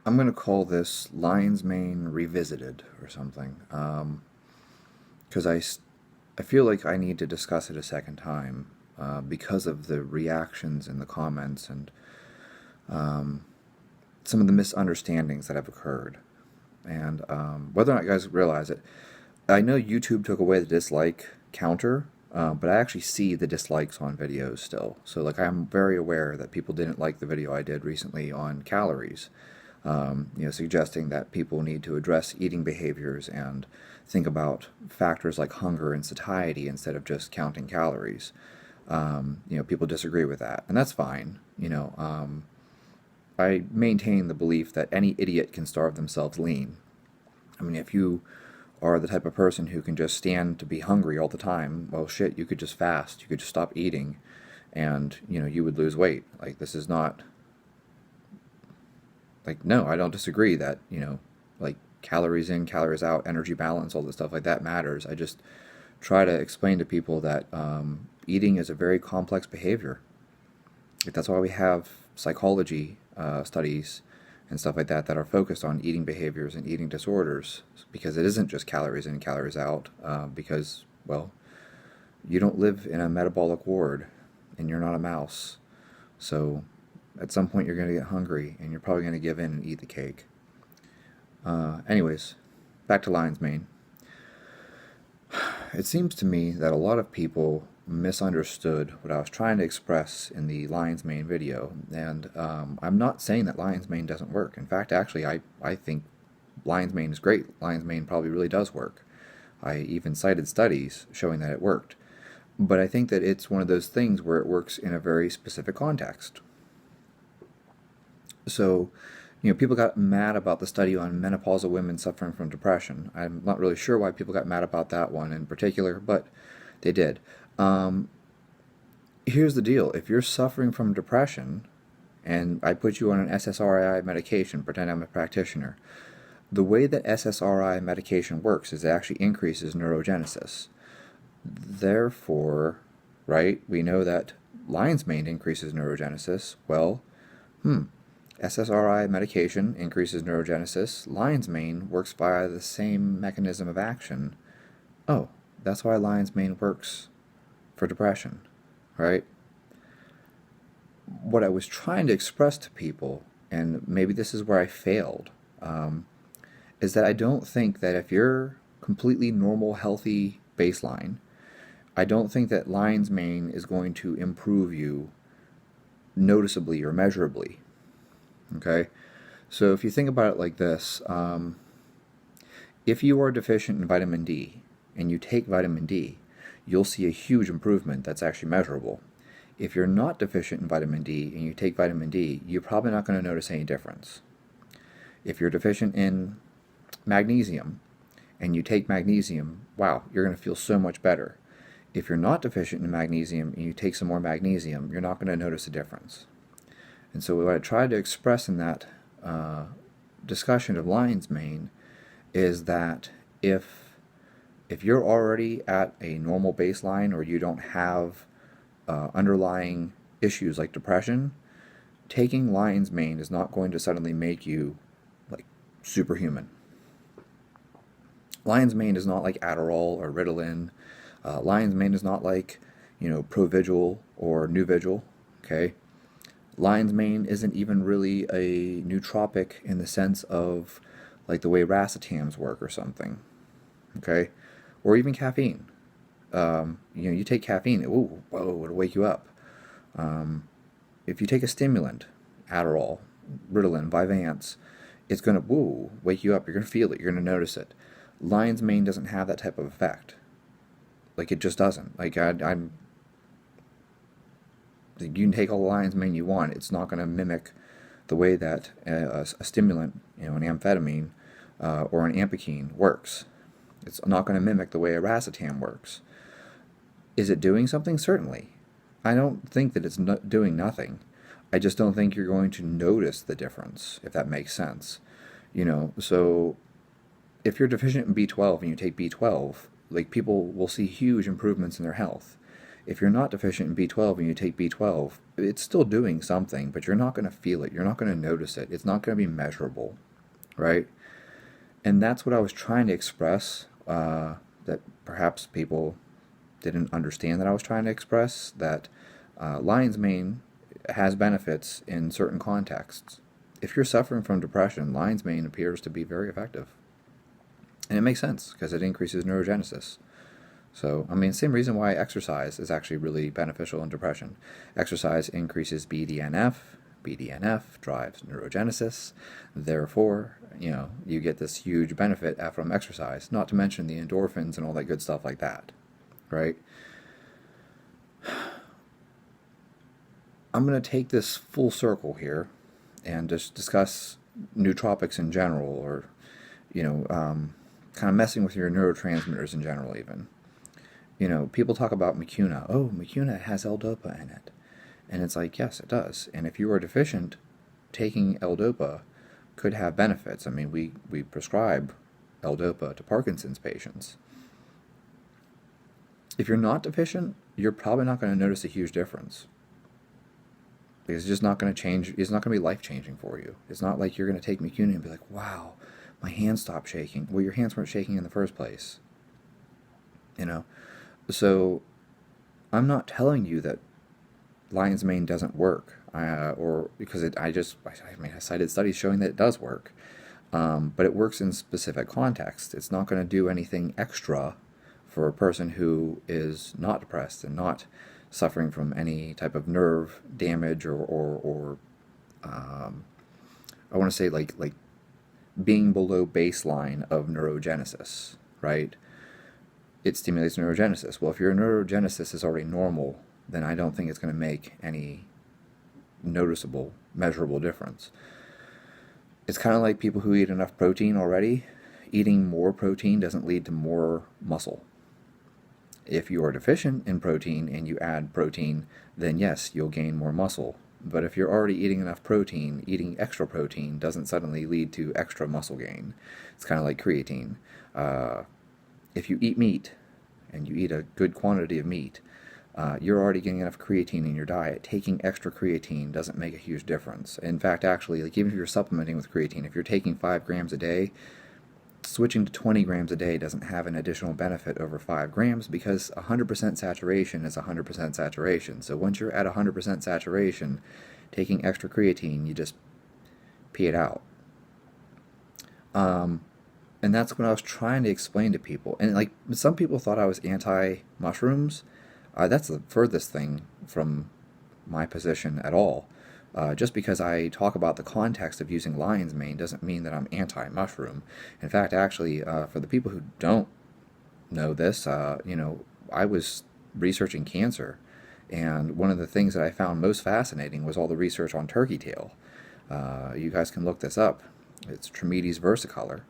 I'm going to call this Lion's Mane Revisited or something, because I feel like I need to discuss it a second time because of the reactions in the comments and some of the misunderstandings that have occurred. And whether or not you guys realize it, I know YouTube took away the dislike counter, but I actually see the dislikes on videos still. So, like, I'm very aware that people didn't like the video I did recently on calories. Suggesting that people need to address eating behaviors and think about factors like hunger and satiety instead of just counting calories. People disagree with that, and that's fine. I maintain the belief that any idiot can starve themselves lean. I mean, if you are the type of person who can just stand to be hungry all the time, well, shit, you could just fast. You could just stop eating, and you would lose weight. Like, this is not like, no, I don't disagree that like calories in, calories out, energy balance, all this stuff like that matters. I just try to explain to people that eating is a very complex behavior. Like, that's why we have psychology studies and stuff like that are focused on eating behaviors and eating disorders, because it isn't just calories in, calories out. Because, well, you don't live in a metabolic ward, and you're not a mouse. So at some point you're going to get hungry, and you're probably going to give in and eat the cake. Anyways, back to lion's mane. It seems to me that a lot of people misunderstood what I was trying to express in the lion's mane video, and I'm not saying that lion's mane doesn't work. In fact, actually, I think lion's mane is great. Lion's mane probably really does work. I even cited studies showing that it worked. But I think that it's one of those things where it works in a very specific context. So, people got mad about the study on menopausal women suffering from depression. I'm not really sure why people got mad about that one in particular, but they did. Here's the deal. If you're suffering from depression, and I put you on an SSRI medication, pretend I'm a practitioner, the way that SSRI medication works is it actually increases neurogenesis. Therefore, right, we know that lion's mane increases neurogenesis. Well, SSRI medication increases neurogenesis. Lion's mane works via the same mechanism of action. Oh, that's why lion's mane works for depression, right? What I was trying to express to people, and maybe this is where I failed, is that I don't think that if you're completely normal, healthy baseline, I don't think that lion's mane is going to improve you noticeably or measurably. Okay? So if you think about it like this, if you are deficient in vitamin D and you take vitamin D, you'll see a huge improvement that's actually measurable. If you're not deficient in vitamin D and you take vitamin D, you're probably not going to notice any difference. If you're deficient in magnesium and you take magnesium, wow, you're going to feel so much better. If you're not deficient in magnesium and you take some more magnesium, you're not going to notice a difference. And so what I tried to express in that discussion of lion's mane is that if you're already at a normal baseline, or you don't have underlying issues like depression, taking lion's mane is not going to suddenly make you like superhuman. Lion's mane is not like Adderall or Ritalin. Lion's mane is not like, Provigil or Nuvigil. Okay, lion's mane isn't even really a nootropic in the sense of like the way racetams work or something. Okay, or even caffeine. You take caffeine, ooh, whoa, it'll wake you up. If you take a stimulant, Adderall, Ritalin, Vyvanse, it's going to wake you up. You're going to feel it. You're going to notice it. Lion's mane doesn't have that type of effect. Like, it just doesn't. Like, I'm you can take all the lion's mane you want. It's not going to mimic the way that a stimulant, an amphetamine or an ampakine works. It's not going to mimic the way a racetam works. Is it doing something? Certainly. I don't think that it's doing nothing. I just don't think you're going to notice the difference, if that makes sense. So if you're deficient in B12 and you take B12, like, people will see huge improvements in their health. If you're not deficient in B12 and you take B12, it's still doing something, but you're not going to feel it. You're not going to notice it. It's not going to be measurable, right? And that's what I was trying to express, that perhaps people didn't understand that I was trying to express, that lion's mane has benefits in certain contexts. If you're suffering from depression, lion's mane appears to be very effective. And it makes sense because it increases neurogenesis. So, I mean, same reason why exercise is actually really beneficial in depression. Exercise increases BDNF. BDNF drives neurogenesis. Therefore, you get this huge benefit from exercise, not to mention the endorphins and all that good stuff like that, right? I'm going to take this full circle here and just discuss nootropics in general, or, kind of messing with your neurotransmitters in general even. People talk about mucuna. Oh, mucuna has L-DOPA in it. And it's like, yes, it does. And if you are deficient, taking L-DOPA could have benefits. I mean, we prescribe L-DOPA to Parkinson's patients. If you're not deficient, you're probably not going to notice a huge difference. Because it's just not going to change. It's not going to be life-changing for you. It's not like you're going to take mucuna and be like, wow, my hands stopped shaking. Well, your hands weren't shaking in the first place. So I'm not telling you that lion's mane doesn't work, or because I cited studies showing that it does work, but it works in specific contexts. It's not going to do anything extra for a person who is not depressed and not suffering from any type of nerve damage or I want to say like being below baseline of neurogenesis, right? It stimulates neurogenesis. Well, if your neurogenesis is already normal, then I don't think it's going to make any noticeable, measurable difference. It's kind of like people who eat enough protein already. Eating more protein doesn't lead to more muscle. If you are deficient in protein and you add protein, then yes, you'll gain more muscle. But if you're already eating enough protein, eating extra protein doesn't suddenly lead to extra muscle gain. It's kind of like creatine. If you eat meat, and you eat a good quantity of meat, you're already getting enough creatine in your diet. Taking extra creatine doesn't make a huge difference. In fact, actually, like even if you're supplementing with creatine, if you're taking 5 grams a day, switching to 20 grams a day doesn't have an additional benefit over 5 grams because 100% saturation is 100% saturation. So once you're at 100% saturation, taking extra creatine, you just pee it out. And that's what I was trying to explain to people. And like some people thought I was anti-mushrooms. That's the furthest thing from my position at all. Just because I talk about the context of using lion's mane doesn't mean that I'm anti-mushroom. In fact, actually, for the people who don't know this, I was researching cancer. And one of the things that I found most fascinating was all the research on turkey tail. You guys can look this up. It's Trametes versicolor.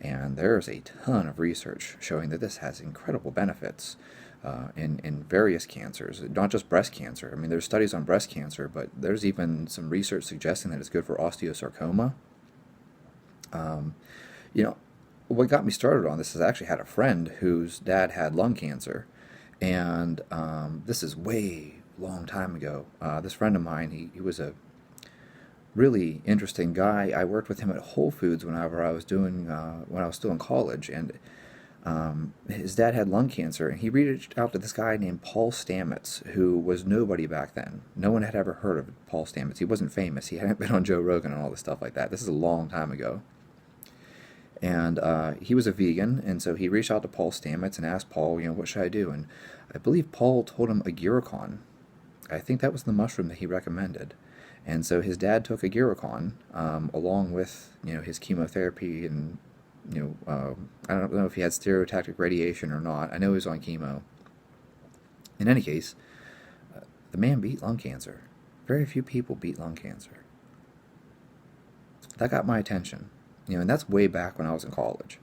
And there's a ton of research showing that this has incredible benefits in various cancers, not just breast cancer. I mean, there's studies on breast cancer, but there's even some research suggesting that it's good for osteosarcoma. What got me started on this is I actually had a friend whose dad had lung cancer, and this is way long time ago. This friend of mine, he was a really interesting guy. I worked with him at Whole Foods whenever I was doing when I was still in college, and his dad had lung cancer, and he reached out to this guy named Paul Stamets, who was nobody back then. No one had ever heard of Paul Stamets. He wasn't famous. He hadn't been on Joe Rogan and all this stuff like that. This is a long time ago. And he was a vegan, and so he reached out to Paul Stamets and asked Paul, what should I do? And I believe Paul told him Agiricon. I think that was the mushroom that he recommended. And so his dad took Agiricon along with his chemotherapy, and I don't know if he had stereotactic radiation or not. I know he was on chemo. In any case, the man beat lung cancer. Very few people beat lung cancer. That got my attention, and that's way back when I was in college.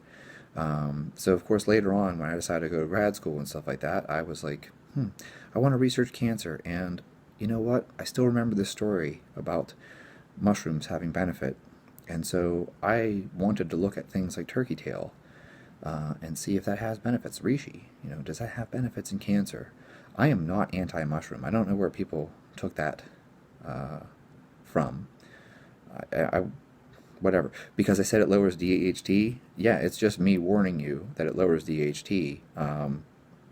So of course later on, when I decided to go to grad school and stuff like that, I was like, I want to research cancer. And you know what? I still remember this story about mushrooms having benefit. And so I wanted to look at things like turkey tail and see if that has benefits. Reishi, does that have benefits in cancer? I am not anti-mushroom. I don't know where people took that from. I whatever. Because I said it lowers DHT, yeah, it's just me warning you that it lowers DHT.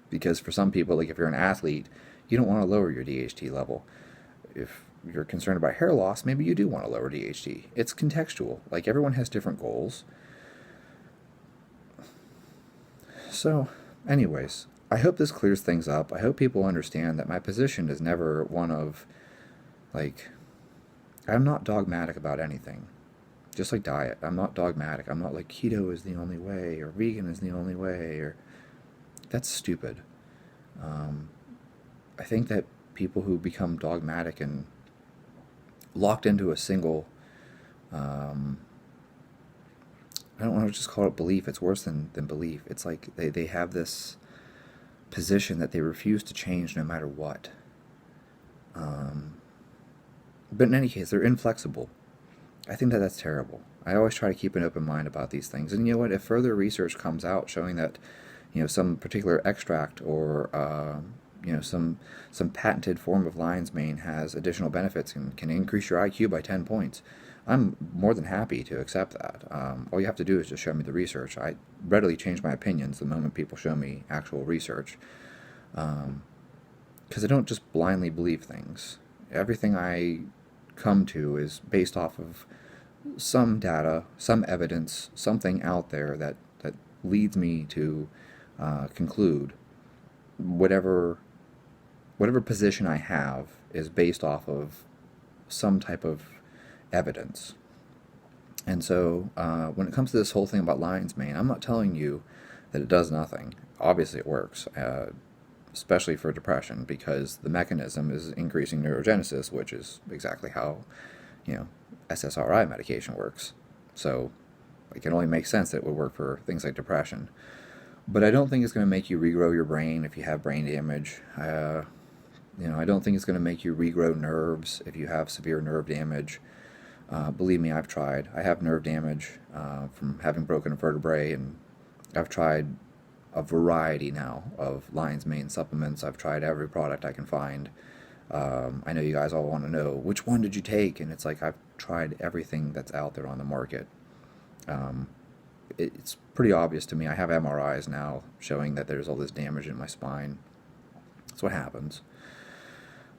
Because for some people, like if you're an athlete, you don't want to lower your DHT level. If you're concerned about hair loss, maybe you do want to lower DHT. It's contextual. Like everyone has different goals. So, anyways, I hope this clears things up. I hope people understand that my position is never one of, like, I'm not dogmatic about anything. Just like diet, I'm not dogmatic. I'm not like keto is the only way or vegan is the only way, or that's stupid. I think that people who become dogmatic and locked into a single, I don't want to just call it belief. It's worse than belief. It's like they have this position that they refuse to change no matter what. But in any case, they're inflexible. I think that that's terrible. I always try to keep an open mind about these things. And you know what? If further research comes out showing that, some particular extract or some patented form of lion's mane has additional benefits and can increase your IQ by 10 points, I'm more than happy to accept that. All you have to do is just show me the research. I readily change my opinions the moment people show me actual research, because I don't just blindly believe things. Everything I come to is based off of some data, some evidence, something out there that leads me to conclude whatever position I have is based off of some type of evidence. And so when it comes to this whole thing about lion's mane, I'm not telling you that it does nothing. Obviously it works, especially for depression, because the mechanism is increasing neurogenesis, which is exactly how SSRI medication works. So it can only make sense that it would work for things like depression. But I don't think it's going to make you regrow your brain if you have brain damage. I don't think it's going to make you regrow nerves if you have severe nerve damage. Believe me, I've tried. I have nerve damage from having broken vertebrae, and I've tried a variety now of lion's mane supplements. I've tried every product I can find. I know you guys all want to know, which one did you take? And it's like, I've tried everything that's out there on the market. It's pretty obvious to me. I have MRIs now showing that there's all this damage in my spine. That's what happens.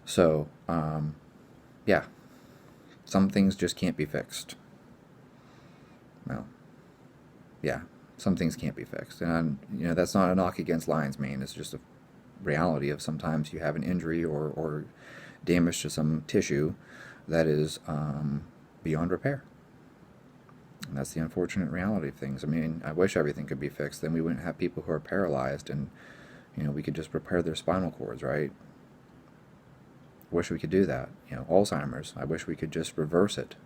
So, yeah, some things just can't be fixed. Well, yeah, some things can't be fixed. And, that's not a knock against lion's mane. It's just a reality of sometimes you have an injury or damage to some tissue that is beyond repair. And that's the unfortunate reality of things. I mean, I wish everything could be fixed. Then we wouldn't have people who are paralyzed and, we could just repair their spinal cords, right? Wish we could do that. Alzheimer's, I wish we could just reverse it.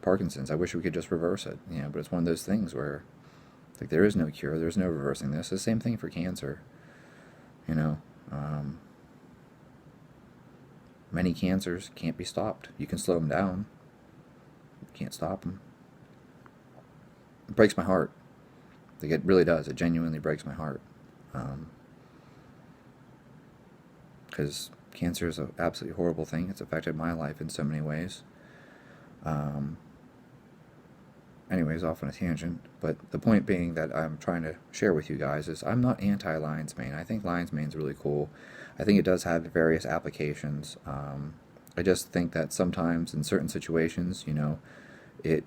Parkinson's, I wish we could just reverse it. But it's one of those things where, like, there is no cure, there's no reversing this. It's the same thing for cancer. Many cancers can't be stopped. You can slow them down. You can't stop them. It breaks my heart. Like, it really does. It genuinely breaks my heart. Because cancer is an absolutely horrible thing. It's affected my life in so many ways. Anyways, off on a tangent. But the point being that I'm trying to share with you guys is I'm not anti-lion's mane. I think lion's mane is really cool. I think it does have various applications. I just think that sometimes in certain situations, there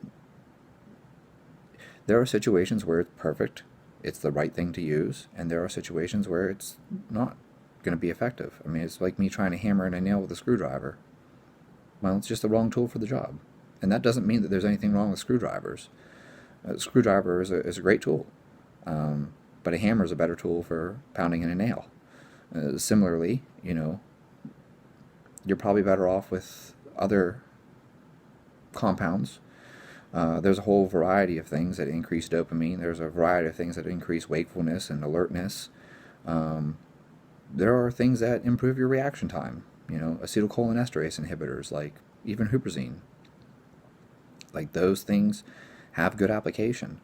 are situations where it's perfect, it's the right thing to use, and there are situations where it's not going to be effective. I mean, it's like me trying to hammer in a nail with a screwdriver. Well, it's just the wrong tool for the job. And that doesn't mean that there's anything wrong with screwdrivers. A screwdriver is a great tool, but a hammer is a better tool for pounding in a nail. Similarly, you're probably better off with other compounds. There's a whole variety of things that increase dopamine. There's a variety of things that increase wakefulness and alertness. There are things that improve your reaction time. Acetylcholinesterase inhibitors, like even huperzine. Like, those things have good application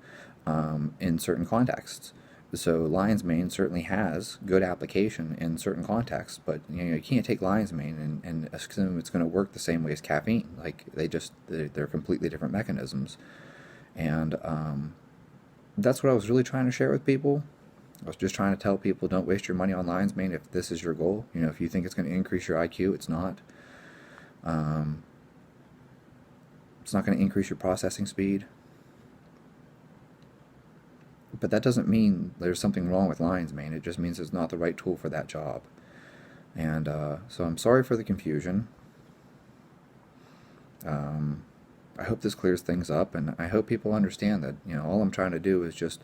in certain contexts. So lion's mane certainly has good application in certain contexts, but you can't take lion's mane and assume it's going to work the same way as caffeine. Like they're completely different mechanisms, and that's what I was really trying to share with people. I was just trying to tell people, don't waste your money on lion's mane if this is your goal. If you think it's going to increase your IQ, it's not. It's not going to increase your processing speed. But that doesn't mean there's something wrong with lion's mane. It just means it's not the right tool for that job. And so I'm sorry for the confusion. I hope this clears things up, and I hope people understand that all I'm trying to do is just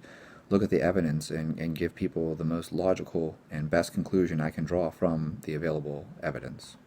look at the evidence and give people the most logical and best conclusion I can draw from the available evidence.